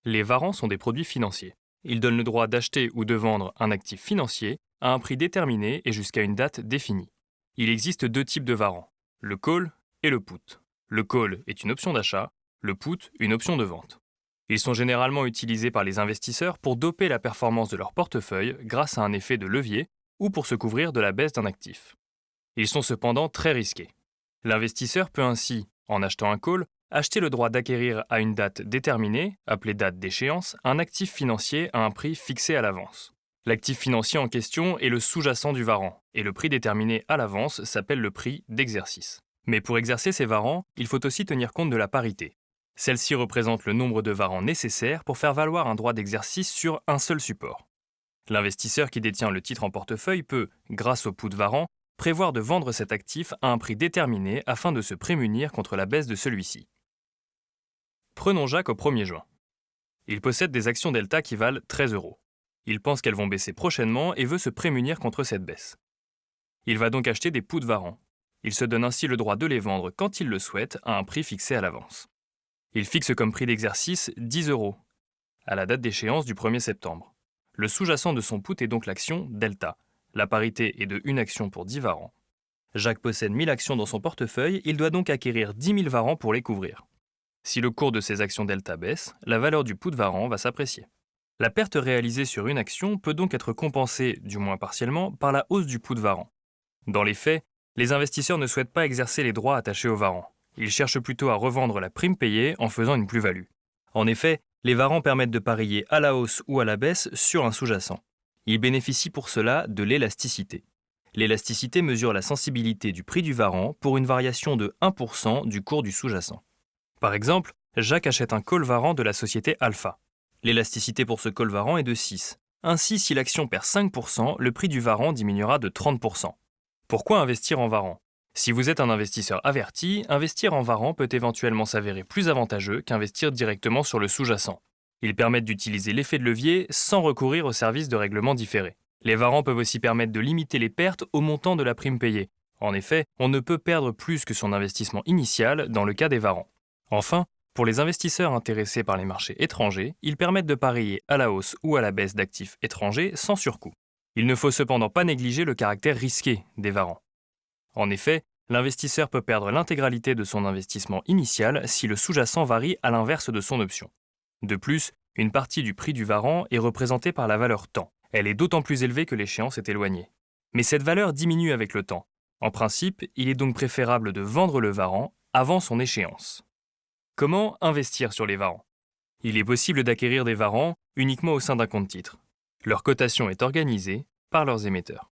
Les warrants sont des produits financiers. Ils donnent le droit d'acheter ou de vendre un actif financier à un prix déterminé et jusqu'à une date définie. Il existe deux types de warrants, le call et le put. Le call est une option d'achat, le put une option de vente. Ils sont généralement utilisés par les investisseurs pour doper la performance de leur portefeuille grâce à un effet de levier ou pour se couvrir de la baisse d'un actif. Ils sont cependant très risqués. L'investisseur peut ainsi, en achetant un call, acheter le droit d'acquérir à une date déterminée, appelée date d'échéance, un actif financier à un prix fixé à l'avance. L'actif financier en question est le sous-jacent du warrant, et le prix déterminé à l'avance s'appelle le prix d'exercice. Mais pour exercer ces warrants, il faut aussi tenir compte de la parité. Celle-ci représente le nombre de warrants nécessaires pour faire valoir un droit d'exercice sur un seul support. L'investisseur qui détient le titre en portefeuille peut, grâce au put warrant, prévoir de vendre cet actif à un prix déterminé afin de se prémunir contre la baisse de celui-ci. Prenons Jacques au 1er juin. Il possède des actions Delta qui valent 13 euros. Il pense qu'elles vont baisser prochainement et veut se prémunir contre cette baisse. Il va donc acheter des puts warrants. Il se donne ainsi le droit de les vendre quand il le souhaite à un prix fixé à l'avance. Il fixe comme prix d'exercice 10 euros, à la date d'échéance du 1er septembre. Le sous-jacent de son put est donc l'action Delta. La parité est de 1 action pour 10 warrants. Jacques possède 1000 actions dans son portefeuille, il doit donc acquérir 10 000 warrants pour les couvrir. Si le cours de ces actions Delta baisse, la valeur du put warrant va s'apprécier. La perte réalisée sur une action peut donc être compensée, du moins partiellement, par la hausse du put warrant. Dans les faits, les investisseurs ne souhaitent pas exercer les droits attachés aux warrants. Ils cherchent plutôt à revendre la prime payée en faisant une plus-value. En effet, les warrants permettent de parier à la hausse ou à la baisse sur un sous-jacent. Ils bénéficient pour cela de l'élasticité. L'élasticité mesure la sensibilité du prix du warrant pour une variation de 1% du cours du sous-jacent. Par exemple, Jacques achète un call warrant de la société Alpha. L'élasticité pour ce call warrant est de 6. Ainsi, si l'action perd 5%, le prix du warrant diminuera de 30%. Pourquoi investir en warrant ? Si vous êtes un investisseur averti, investir en warrant peut éventuellement s'avérer plus avantageux qu'investir directement sur le sous-jacent. Ils permettent d'utiliser l'effet de levier sans recourir aux services de règlement différés. Les warrants peuvent aussi permettre de limiter les pertes au montant de la prime payée. En effet, on ne peut perdre plus que son investissement initial dans le cas des warrants. Enfin, pour les investisseurs intéressés par les marchés étrangers, ils permettent de parier à la hausse ou à la baisse d'actifs étrangers sans surcoût. Il ne faut cependant pas négliger le caractère risqué des warrants. En effet, l'investisseur peut perdre l'intégralité de son investissement initial si le sous-jacent varie à l'inverse de son option. De plus, une partie du prix du warrant est représentée par la valeur temps. Elle est d'autant plus élevée que l'échéance est éloignée. Mais cette valeur diminue avec le temps. En principe, il est donc préférable de vendre le warrant avant son échéance. Comment investir sur les warrants ? Il est possible d'acquérir des warrants uniquement au sein d'un compte titre. Leur cotation est organisée par leurs émetteurs.